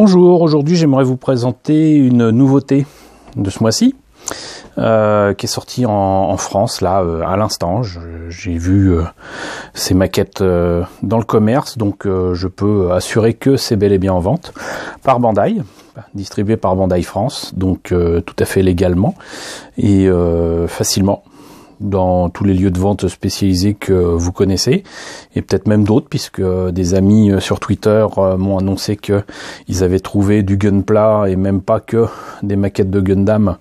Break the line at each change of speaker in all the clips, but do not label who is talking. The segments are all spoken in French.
Bonjour, aujourd'hui j'aimerais vous présenter une nouveauté de ce mois-ci qui est sortie en France là à l'instant. J'ai vu ces maquettes dans le commerce, donc je peux assurer que c'est bel et bien en vente par Bandai, distribué par Bandai France, donc tout à fait légalement et facilement dans tous les lieux de vente spécialisés que vous connaissez, et peut-être même d'autres, puisque des amis sur Twitter m'ont annoncé que ils avaient trouvé du Gunpla, et même pas que des maquettes de Gundam,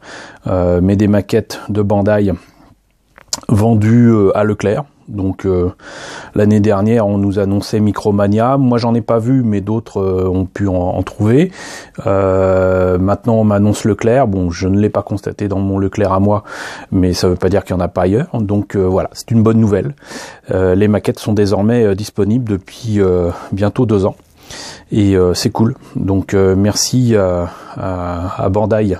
mais des maquettes de Bandai vendues à Leclerc. Donc l'année dernière on nous annonçait Micromania, moi j'en ai pas vu mais d'autres ont pu en trouver. Maintenant on m'annonce Leclerc, bon je ne l'ai pas constaté dans mon Leclerc à moi, mais ça veut pas dire qu'il y en a pas ailleurs, donc voilà, c'est une bonne nouvelle. Les maquettes sont désormais disponibles depuis bientôt 2 ans et c'est cool, donc merci à Bandai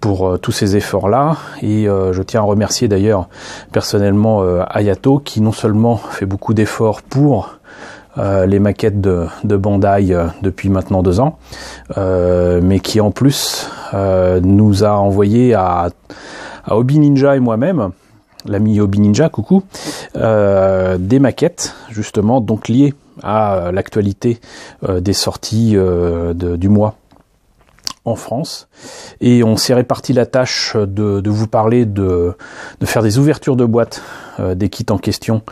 pour tous ces efforts-là, et je tiens à remercier d'ailleurs personnellement Ayato, qui non seulement fait beaucoup d'efforts pour les maquettes de Bandai depuis maintenant 2 ans, mais qui en plus nous a envoyé à Hobby Ninja et moi-même, l'ami Hobby Ninja, coucou, des maquettes justement donc liées à l'actualité des sorties du mois en France, et on s'est réparti la tâche de vous parler de faire des ouvertures de boîtes des kits en question,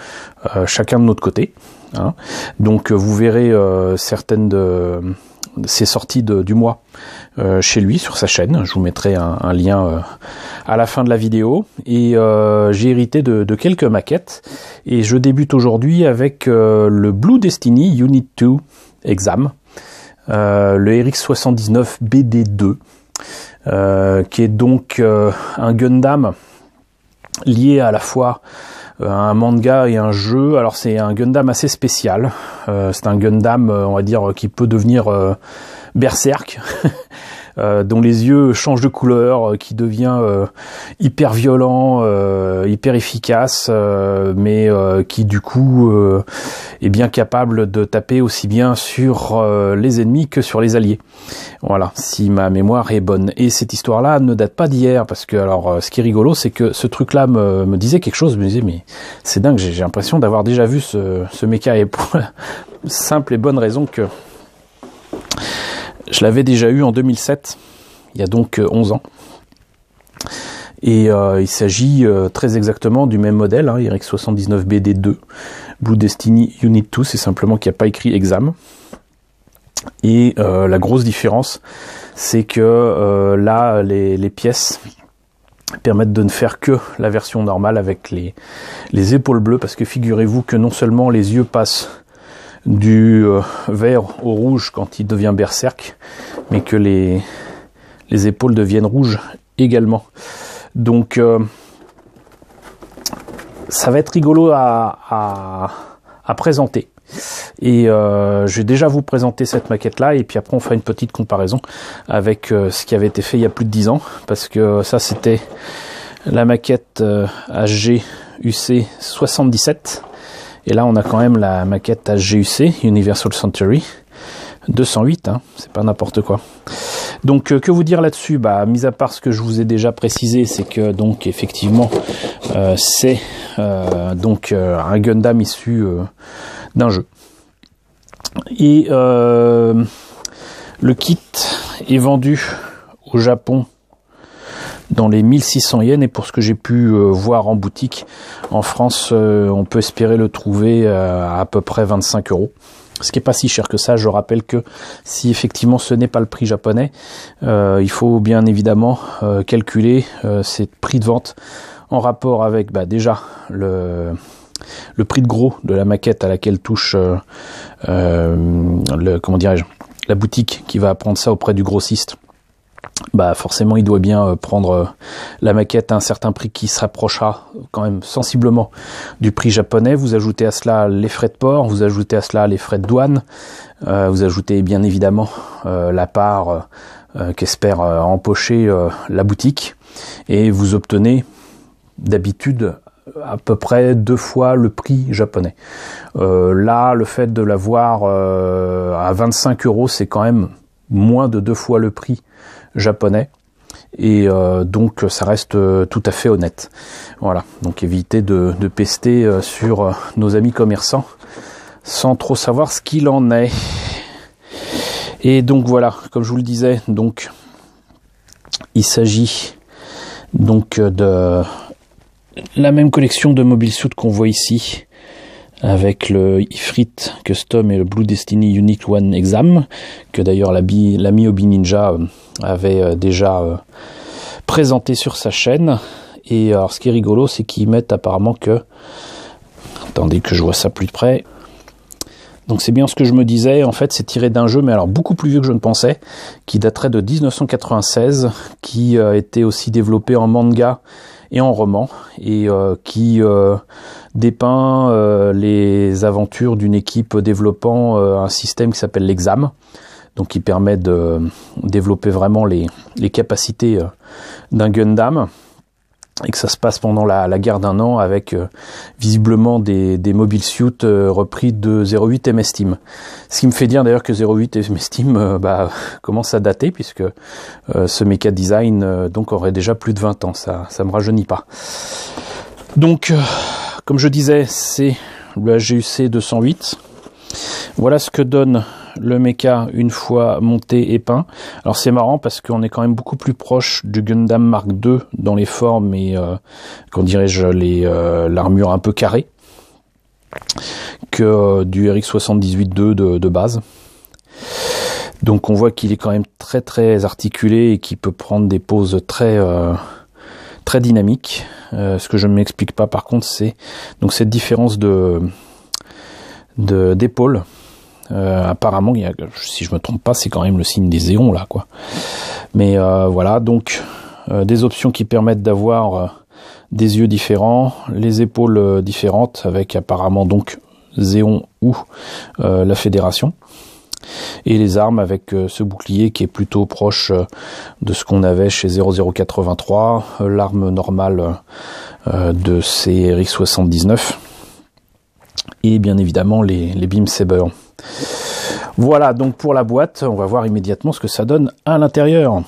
chacun de notre côté, hein. Donc vous verrez certaines de ces sorties du mois chez lui sur sa chaîne. Je vous mettrai un lien à la fin de la vidéo, et j'ai hérité de quelques maquettes, et je débute aujourd'hui avec le Blue Destiny Unit 2 Exam, le RX79 BD2, qui est donc un Gundam lié à la fois à un manga et un jeu. Alors c'est un Gundam assez spécial, c'est un Gundam on va dire qui peut devenir berserk, dont les yeux changent de couleur, qui devient hyper violent, hyper efficace, mais qui du coup est bien capable de taper aussi bien sur les ennemis que sur les alliés. Voilà, si ma mémoire est bonne. Et cette histoire-là ne date pas d'hier, parce que alors ce qui est rigolo, c'est que ce truc-là me disait quelque chose. Je me disais mais c'est dingue, j'ai l'impression d'avoir déjà vu ce mecha, et pour la simple et bonne raison que je l'avais déjà eu en 2007, il y a donc 11 ans. Et il s'agit très exactement du même modèle, hein, RX79 BD2, Blue Destiny Unit 2, c'est simplement qu'il n'y a pas écrit Exam. Et la grosse différence, c'est que là, les pièces permettent de ne faire que la version normale avec les épaules bleues, parce que figurez-vous que non seulement les yeux passent du vert au rouge quand il devient berserk, mais que les épaules deviennent rouges également. Donc ça va être rigolo à présenter, et je vais déjà vous présenter cette maquette là, et puis après on fera une petite comparaison avec ce qui avait été fait il y a plus de 10 ans, parce que ça c'était la maquette HGUC 77, et là on a quand même la maquette HGUC Universal Century 208, hein, c'est pas n'importe quoi. Donc que vous dire là-dessus, bah mis à part ce que je vous ai déjà précisé, c'est que donc effectivement c'est donc un Gundam issu d'un jeu, et le kit est vendu au Japon dans les 1600 yens, et pour ce que j'ai pu voir en boutique en France, on peut espérer le trouver à peu près 25 €. Ce qui n'est pas si cher que ça. Je rappelle que si effectivement ce n'est pas le prix japonais, il faut bien évidemment calculer ces prix de vente en rapport avec déjà le prix de gros de la maquette à laquelle touche comment dirais-je, la boutique qui va prendre ça auprès du grossiste. Bah forcément il doit bien prendre la maquette à un certain prix qui se rapprochera quand même sensiblement du prix japonais. Vous ajoutez à cela les frais de port, vous ajoutez à cela les frais de douane, vous ajoutez bien évidemment la part qu'espère empocher la boutique, et vous obtenez d'habitude à peu près 2 fois le prix japonais. Là, le fait de l'avoir à 25 €, c'est quand même moins de 2 fois le prix japonais. Et donc ça reste tout à fait honnête. Voilà, donc évitez de pester sur nos amis commerçants sans trop savoir ce qu'il en est. Et donc voilà, comme je vous le disais, donc il s'agit donc de la même collection de mobile suit qu'on voit ici, avec le Ifrit Custom et le Blue Destiny Unique One Exam, que d'ailleurs l'ami Hobby Ninja avait déjà présenté sur sa chaîne. Et alors ce qui est rigolo, c'est qu'ils mettent apparemment que... Attendez que je vois ça plus de près. Donc c'est bien ce que je me disais, en fait c'est tiré d'un jeu, mais alors beaucoup plus vieux que je ne pensais, qui daterait de 1996, qui a été aussi développé en manga et en roman, et qui dépeint les aventures d'une équipe développant un système qui s'appelle l'Exam, donc qui permet de développer vraiment les capacités d'un Gundam, et que ça se passe pendant la guerre d'un an avec visiblement des mobile suits repris de 08 MS Team. Ce qui me fait dire d'ailleurs que 08 MS Team commence à dater, puisque ce mecha design donc aurait déjà plus de 20 ans, ça me rajeunit pas. Donc comme je disais, c'est le HGUC 208. Voilà ce que donne le mecha une fois monté et peint. Alors c'est marrant parce qu'on est quand même beaucoup plus proche du Gundam Mark II dans les formes et comment dirais-je, l'armure un peu carrée que du RX-78-2 de base. Donc on voit qu'il est quand même très très articulé et qu'il peut prendre des poses très très dynamiques. Ce que je ne m'explique pas par contre, c'est donc cette différence d'épaule. Apparemment, si je me trompe pas, c'est quand même le signe des éons là, quoi. Mais voilà, donc des options qui permettent d'avoir des yeux différents, les épaules différentes, avec apparemment donc Zéon ou la Fédération, et les armes avec ce bouclier qui est plutôt proche de ce qu'on avait chez 0083, l'arme normale de ces RX-79, et bien évidemment les Beam Saber. Voilà donc pour la boîte, on va voir immédiatement ce que ça donne à l'intérieur.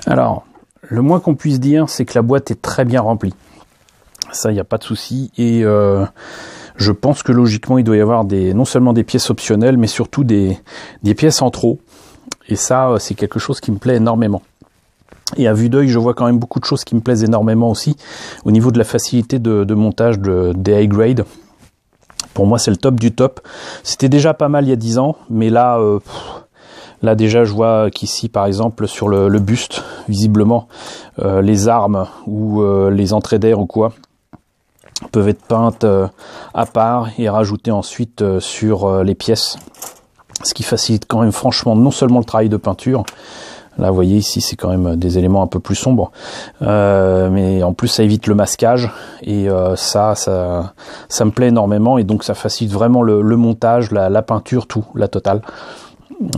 Alors, le moins qu'on puisse dire, c'est que la boîte est très bien remplie. Ça, il n'y a pas de souci. Et je pense que logiquement, il doit y avoir non seulement des pièces optionnelles, mais surtout des pièces en trop. Et ça, c'est quelque chose qui me plaît énormément. Et à vue d'œil, je vois quand même beaucoup de choses qui me plaisent énormément aussi, au niveau de la facilité de montage des high grade. Pour moi, c'est le top du top. C'était déjà pas mal il y a 10 ans, mais là, là déjà, je vois qu'ici, par exemple, sur le buste, visiblement, les armes ou les entrées d'air ou quoi peuvent être peintes à part et rajoutées ensuite sur les pièces. Ce qui facilite quand même franchement non seulement le travail de peinture. Là, vous voyez, ici, c'est quand même des éléments un peu plus sombres. Mais en plus, ça évite le masquage. Et ça me plaît énormément. Et donc, ça facilite vraiment le montage, la peinture, tout, la totale.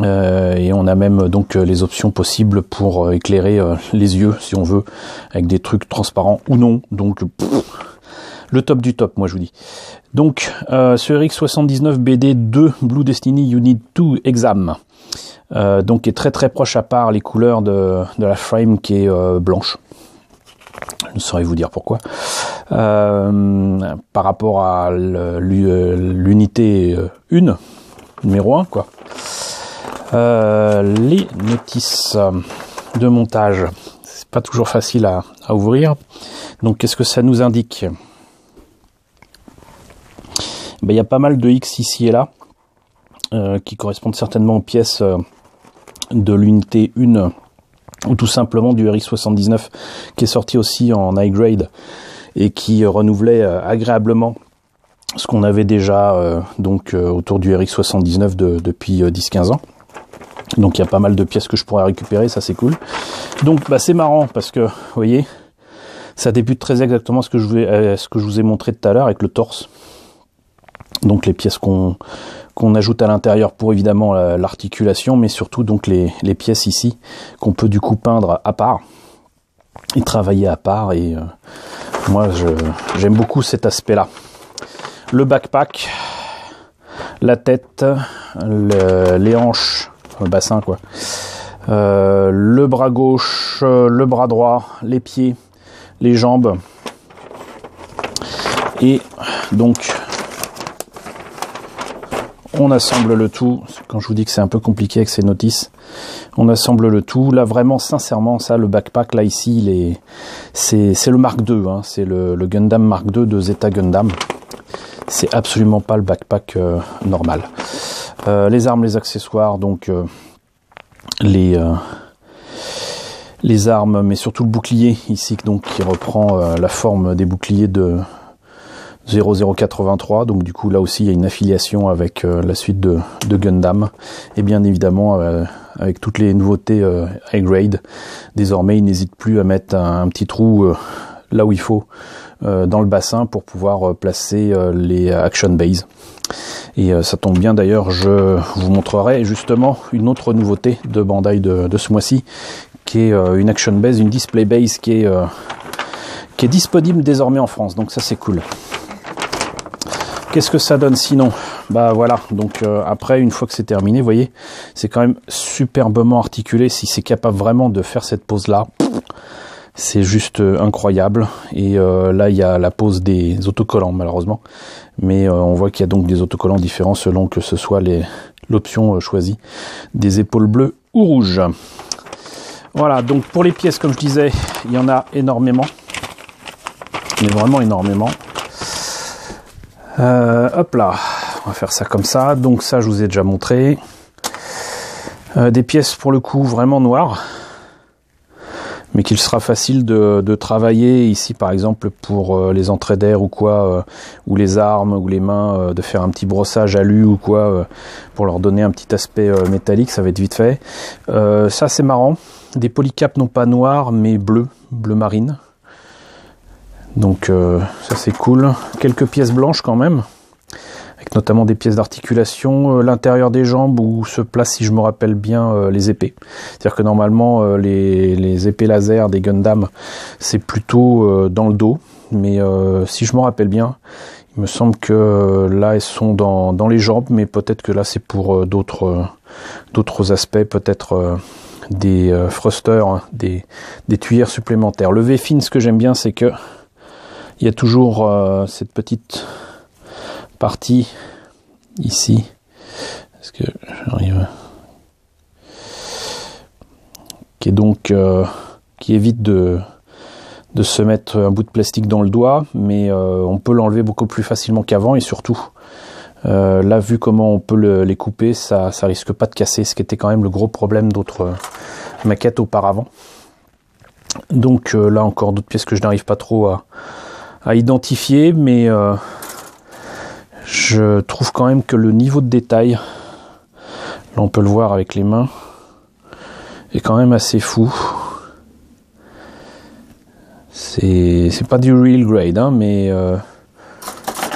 Et on a même donc les options possibles pour éclairer les yeux, si on veut, avec des trucs transparents ou non. Donc, le top du top, moi, je vous dis. Donc, ce RX-79 BD2 Blue Destiny Unit 2 Exam. Donc est très très proche à part les couleurs de la frame qui est blanche. Je ne saurais vous dire pourquoi. Par rapport à l'unité 1, numéro 1, quoi. Les notices de montage, c'est pas toujours facile à ouvrir. Donc qu'est-ce que ça nous indique? Il y a pas mal de X ici et là, qui correspondent certainement aux pièces de l'unité 1 ou tout simplement du RX-79 qui est sorti aussi en high grade et qui renouvelait agréablement ce qu'on avait déjà autour du RX-79 depuis 10-15 ans. Donc il y a pas mal de pièces que je pourrais récupérer, ça c'est cool. Donc c'est marrant parce que vous voyez, ça débute très exactement ce que je vous ai montré tout à l'heure avec le torse. Donc les pièces qu'on ajoute à l'intérieur pour évidemment l'articulation, mais surtout donc les pièces ici qu'on peut du coup peindre à part et travailler à part. Et moi j'aime beaucoup cet aspect là. Le backpack, la tête, les hanches, le bassin quoi, le bras gauche, le bras droit, les pieds, les jambes. Et donc on assemble le tout. Quand je vous dis que c'est un peu compliqué avec ces notices, on assemble le tout. Là vraiment sincèrement, ça, le backpack là ici, c'est le Mark II, hein. C'est le Gundam Mark II de Zeta Gundam. C'est absolument pas le backpack normal. Les armes, les accessoires, donc les armes, mais surtout le bouclier ici, donc qui reprend la forme des boucliers de 0083, donc du coup là aussi il y a une affiliation avec la suite de Gundam, et bien évidemment avec toutes les nouveautés high grade, désormais il n'hésite plus à mettre un petit trou là où il faut dans le bassin pour pouvoir placer les action bays. Et ça tombe bien d'ailleurs, je vous montrerai justement une autre nouveauté de Bandai de ce mois-ci, qui est une action base, une display base qui est disponible désormais en France, donc ça c'est cool. Qu'est-ce que ça donne sinon? Bah voilà, donc après, une fois que c'est terminé, vous voyez, c'est quand même superbement articulé. Si c'est capable vraiment de faire cette pose-là, c'est juste incroyable. Et là, il y a la pose des autocollants, malheureusement. Mais on voit qu'il y a donc des autocollants différents selon que ce soit l'option choisie, des épaules bleues ou rouges. Voilà, donc pour les pièces, comme je disais, il y en a énormément. Mais vraiment énormément. Hop là, on va faire ça comme ça. Donc ça, je vous ai déjà montré. Des pièces pour le coup vraiment noires, mais qu'il sera facile de travailler ici, par exemple pour les entrées d'air ou quoi, ou les armes ou les mains, de faire un petit brossage alu ou quoi, pour leur donner un petit aspect métallique, ça va être vite fait. Ça c'est marrant. Des polycaps non pas noirs mais bleu marine. Donc ça c'est cool. Quelques pièces blanches quand même, avec notamment des pièces d'articulation, l'intérieur des jambes où se placent, si je me rappelle bien, les épées. C'est-à-dire que normalement les épées laser des Gundam c'est plutôt dans le dos, mais si je me rappelle bien, il me semble que là elles sont dans les jambes, mais peut-être que là c'est pour d'autres aspects, peut-être des thrusters, hein, des tuyères supplémentaires. Le V-fin, ce que j'aime bien, c'est que il y a toujours cette petite partie ici. Est-ce que j'arrive? Qui est donc qui évite de se mettre un bout de plastique dans le doigt, mais on peut l'enlever beaucoup plus facilement qu'avant, et surtout là, vu comment on peut les couper, ça risque pas de casser, ce qui était quand même le gros problème d'autres maquettes auparavant. Donc là encore d'autres pièces que je n'arrive pas trop à identifier, mais je trouve quand même que le niveau de détail, là on peut le voir avec les mains, est quand même assez fou. C'est pas du real grade, hein, mais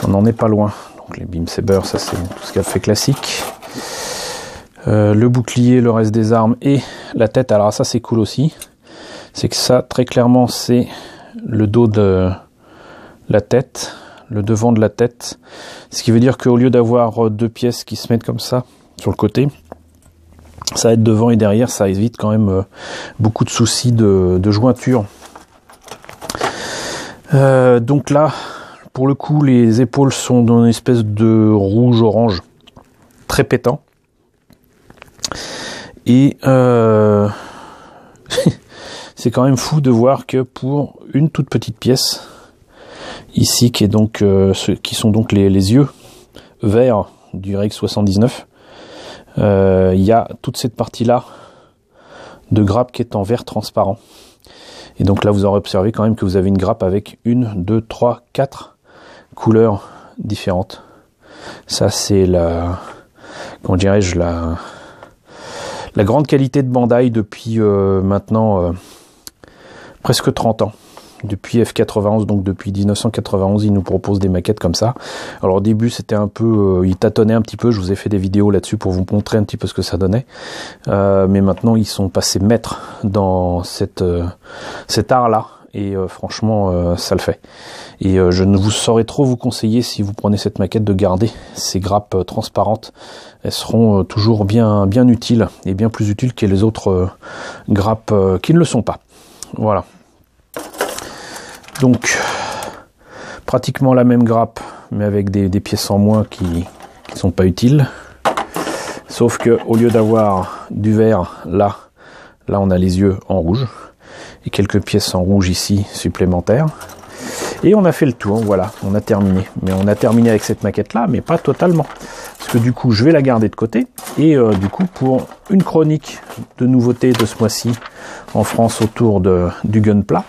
on n'en est pas loin. Donc les beam sabers, ça c'est tout ce qu'elle fait classique. Le bouclier, le reste des armes et la tête. Alors ça c'est cool aussi, c'est que ça très clairement c'est le dos de la tête, le devant de la tête, ce qui veut dire qu'au lieu d'avoir deux pièces qui se mettent comme ça sur le côté, ça va être devant et derrière, ça évite quand même beaucoup de soucis de jointure. Donc là, pour le coup, les épaules sont dans une espèce de rouge-orange très pétant. Et c'est quand même fou de voir que pour une toute petite pièce, ici qui est donc qui sont donc les yeux verts du Rex 79, il y a toute cette partie là de grappe qui est en vert transparent, et donc là vous aurez observé quand même que vous avez une grappe avec 1, 2, 3, 4 couleurs différentes. Ça c'est la, comment dirais-je, la grande qualité de Bandai depuis maintenant presque 30 ans. Depuis F91, donc depuis 1991, ils nous proposent des maquettes comme ça. Alors au début, c'était un peu, ils tâtonnaient un petit peu. Je vous ai fait des vidéos là-dessus pour vous montrer un petit peu ce que ça donnait. Mais maintenant, ils sont passés maîtres dans cet art-là. et franchement ça le fait. Et je ne vous saurais trop vous conseiller, si vous prenez cette maquette, de garder ces grappes transparentes. Elles seront toujours bien utiles, et bien plus utiles que les autres grappes qui ne le sont pas. Voilà. Donc pratiquement la même grappe, mais avec des pièces en moins qui ne sont pas utiles. Sauf que au lieu d'avoir du vert là on a les yeux en rouge et quelques pièces en rouge ici supplémentaires. Et on a fait le tour, voilà, on a terminé. Mais on a terminé avec cette maquette là, mais pas totalement. Parce que du coup, je vais la garder de côté. Et du coup, pour une chronique de nouveautés de ce mois-ci en France autour du Gunpla,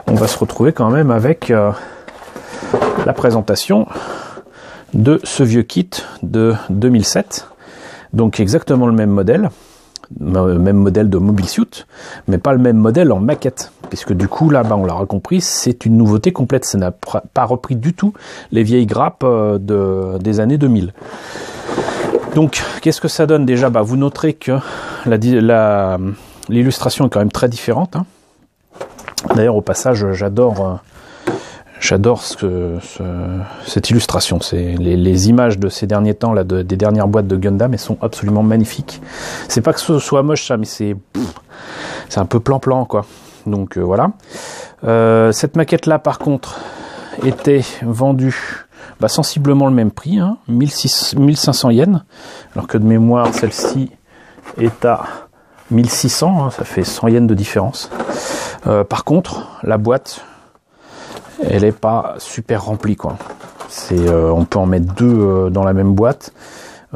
on va se retrouver quand même avec la présentation de ce vieux kit de 2007. Donc exactement le même modèle de Mobile Suit, mais pas le même modèle en maquette, puisque du coup là, on l'aura compris, c'est une nouveauté complète. Ça n'a pas repris du tout les vieilles grappes des années 2000. Donc qu'est-ce que ça donne déjà? Vous noterez que l'illustration est quand même très différente, hein. D'ailleurs au passage, j'adore cette illustration. C'est les images de ces derniers temps là, des dernières boîtes de Gundam, elles sont absolument magnifiques. C'est pas que ce soit moche ça, mais c'est un peu plan quoi. Donc voilà. Cette maquette là par contre était vendue sensiblement le même prix, hein, 1500 yens, alors que de mémoire celle-ci est à 1600, hein, ça fait 100 yens de différence. Par contre la boîte, elle est pas super remplie quoi. On peut en mettre deux dans la même boîte.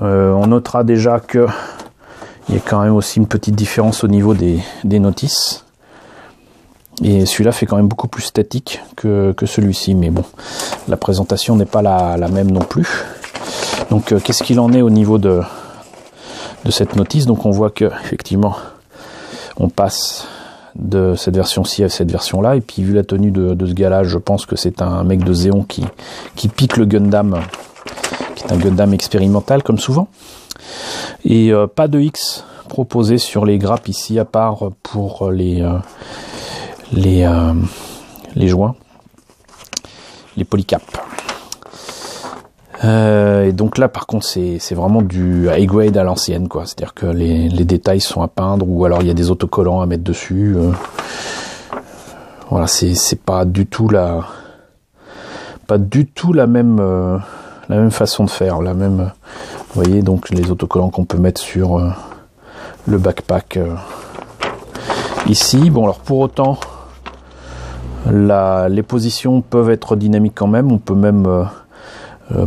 On notera déjà que il y a quand même aussi une petite différence au niveau des notices. Et celui-là fait quand même beaucoup plus statique que celui-ci. Mais bon, la présentation n'est pas la même non plus. Donc qu'est-ce qu'il en est au niveau de cette notice? Donc on voit que effectivement on passe de cette version-ci à cette version-là, et puis vu la tenue de ce gars-là, je pense que c'est un mec de Zéon qui pique le Gundam, qui est un Gundam expérimental comme souvent. Et pas de X proposé sur les grappes ici, à part pour les joints, les polycaps. Et donc là par contre c'est vraiment du high grade à l'ancienne quoi, c'est à dire que les détails sont à peindre, ou alors il y a des autocollants à mettre dessus. Voilà, c'est pas du tout la même façon de faire, la même, vous voyez, donc les autocollants qu'on peut mettre sur le backpack ici. Bon alors pour autant les positions peuvent être dynamiques quand même, on peut même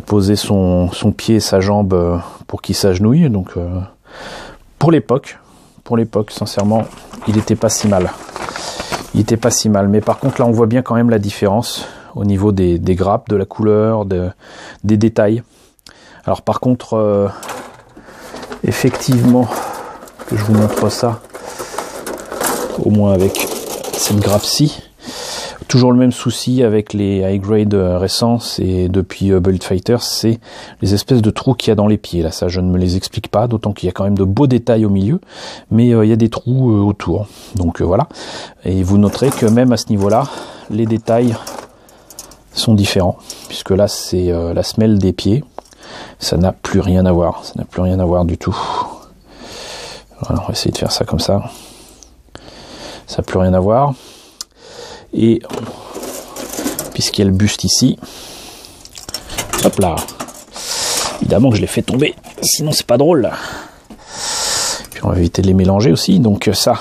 poser son pied et sa jambe pour qu'il s'agenouille. Donc pour l'époque sincèrement il était pas si mal, mais par contre là on voit bien quand même la différence au niveau des grappes, de la couleur, des détails. Alors par contre effectivement, que je vous montre ça au moins avec cette grappe-ci. Toujours le même souci avec les high grade récents, et depuis Bullet Fighter, c'est les espèces de trous qu'il y a dans les pieds. Là, ça, je ne me les explique pas, d'autant qu'il y a quand même de beaux détails au milieu, mais il y a des trous autour. Donc voilà. Et vous noterez que même à ce niveau-là, les détails sont différents, puisque là, c'est la semelle des pieds. Ça n'a plus rien à voir. Ça n'a plus rien à voir du tout. Voilà, on va essayer de faire ça comme ça. Ça n'a plus rien à voir. Et puisqu'il y a le buste ici, hop là, évidemment que je l'ai fait tomber, sinon c'est pas drôle. Puis on va éviter de les mélanger aussi. Donc ça,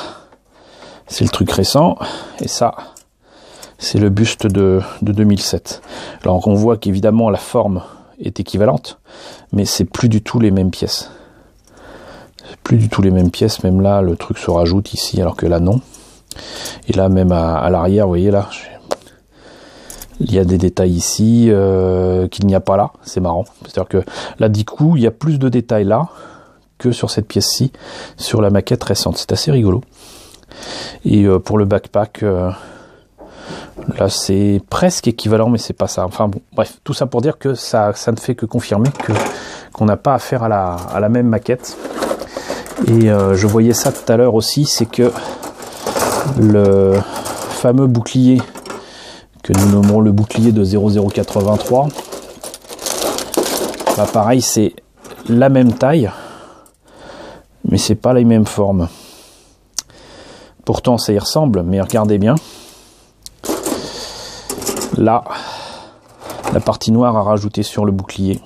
c'est le truc récent, et ça, c'est le buste de 2007. Alors on voit qu'évidemment la forme est équivalente, mais c'est plus du tout les mêmes pièces. C'est plus du tout les mêmes pièces, même là le truc se rajoute ici, alors que là non. Et là même à l'arrière, vous voyez là, il y a des détails ici qu'il n'y a pas là, c'est marrant. C'est-à-dire que là du coup il y a plus de détails là que sur cette pièce-ci, sur la maquette récente. C'est assez rigolo. Et pour le backpack, là c'est presque équivalent, mais c'est pas ça. Enfin bon, bref, tout ça pour dire que ça ne fait que confirmer qu'on n'a pas affaire à la même maquette. Et je voyais ça tout à l'heure aussi, c'est que le fameux bouclier que nous nommerons le bouclier de 0083. Bah, pareil, c'est la même taille, mais c'est pas les mêmes formes. Pourtant, ça y ressemble, mais regardez bien. Là, la partie noire à rajouter sur le bouclier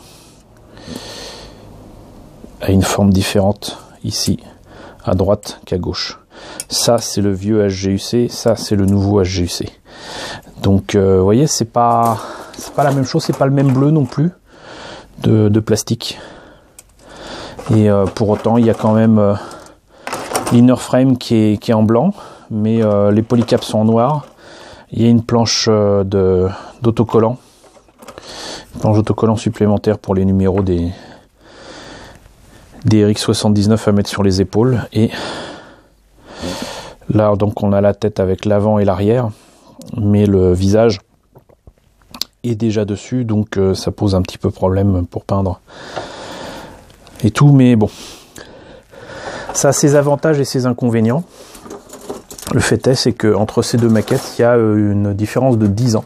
a une forme différente ici, à droite qu'à gauche. Ça, c'est le vieux HGUC, ça, c'est le nouveau HGUC. Donc, vous voyez, c'est pas la même chose, c'est pas le même bleu non plus de plastique. Et pour autant, il y a quand même l'inner frame qui est en blanc, mais les polycaps sont en noir. Il y a une planche d'autocollant, une planche d'autocollant supplémentaire pour les numéros des RX79 à mettre sur les épaules. Et là, donc, on a la tête avec l'avant et l'arrière, mais le visage est déjà dessus, donc ça pose un petit peu problème pour peindre et tout, mais bon, ça a ses avantages et ses inconvénients. Le fait est, c'est que entre ces deux maquettes, il y a une différence de 10 ans.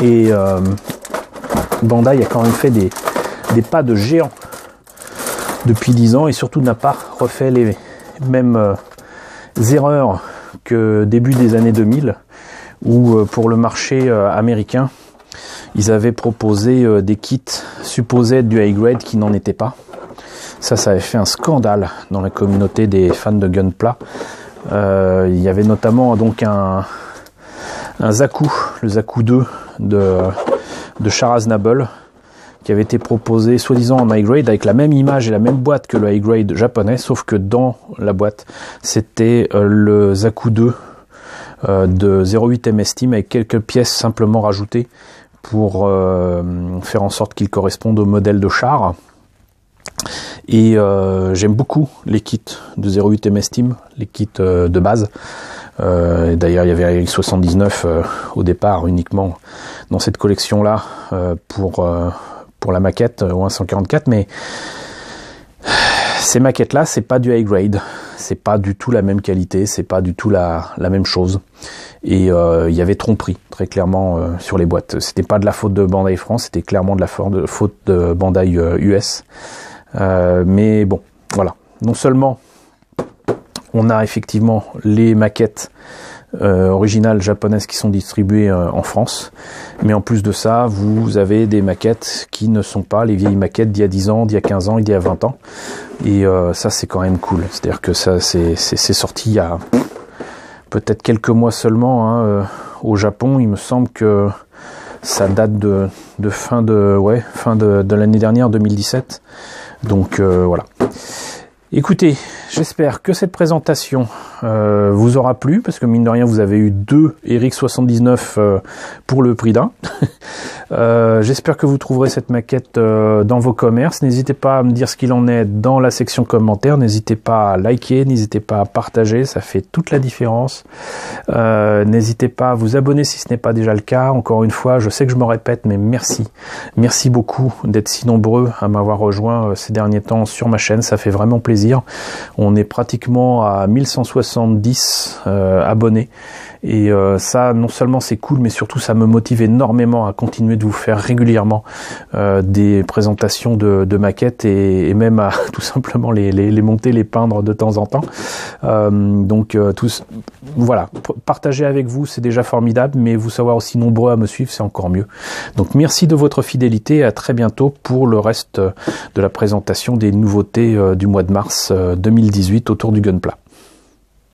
Et Bandai a quand même fait des pas de géant depuis 10 ans, et surtout n'a pas refait les mêmes erreurs que début des années 2000, où pour le marché américain, ils avaient proposé des kits supposés être du high grade qui n'en étaient pas. Ça avait fait un scandale dans la communauté des fans de Gunpla. Il y avait notamment donc un Zaku, le Zaku 2 de Char Aznable, qui avait été proposé soi-disant en high grade avec la même image et la même boîte que le high grade japonais, sauf que dans la boîte c'était le Zaku 2 de 08 MS Team avec quelques pièces simplement rajoutées pour faire en sorte qu'il corresponde au modèle de char. Et j'aime beaucoup les kits de 08 MS Team, les kits de base. D'ailleurs, il y avait les 79 au départ uniquement dans cette collection-là pour la maquette au 144, mais ces maquettes-là, c'est pas du high grade, c'est pas du tout la même qualité, c'est pas du tout la même chose. Et il y avait tromperie très clairement sur les boîtes. C'était pas de la faute de Bandai France, c'était clairement de la faute de Bandai US. Mais bon, voilà. Non seulement on a effectivement les maquettes originales japonaises qui sont distribuées en France, mais en plus de ça, vous avez des maquettes qui ne sont pas les vieilles maquettes d'il y a 10 ans, d'il y a 15 ans, d'il y a 20 ans. Et ça, c'est quand même cool. C'est-à-dire que ça, c'est sorti il y a peut-être quelques mois seulement au Japon. Il me semble que ça date de fin de l'année dernière, 2017. Donc voilà. Écoutez, j'espère que cette présentation vous aura plu, parce que mine de rien, vous avez eu 2 RX79 pour le prix d'un. J'espère que vous trouverez cette maquette dans vos commerces. N'hésitez pas à me dire ce qu'il en est dans la section commentaires. N'hésitez pas à liker, n'hésitez pas à partager, ça fait toute la différence. N'hésitez pas à vous abonner si ce n'est pas déjà le cas. Encore une fois, je sais que je me répète, mais merci. Merci beaucoup d'être si nombreux à m'avoir rejoint ces derniers temps sur ma chaîne. Ça fait vraiment plaisir. On est pratiquement à 1170 abonnés. Et ça, non seulement c'est cool, mais surtout ça me motive énormément à continuer de vous faire régulièrement des présentations de maquettes et même à tout simplement les monter, les peindre de temps en temps. Donc voilà, partager avec vous, c'est déjà formidable, mais vous savoir aussi nombreux à me suivre, c'est encore mieux. Donc merci de votre fidélité et à très bientôt pour le reste de la présentation des nouveautés du mois de mars 2018 autour du Gunpla.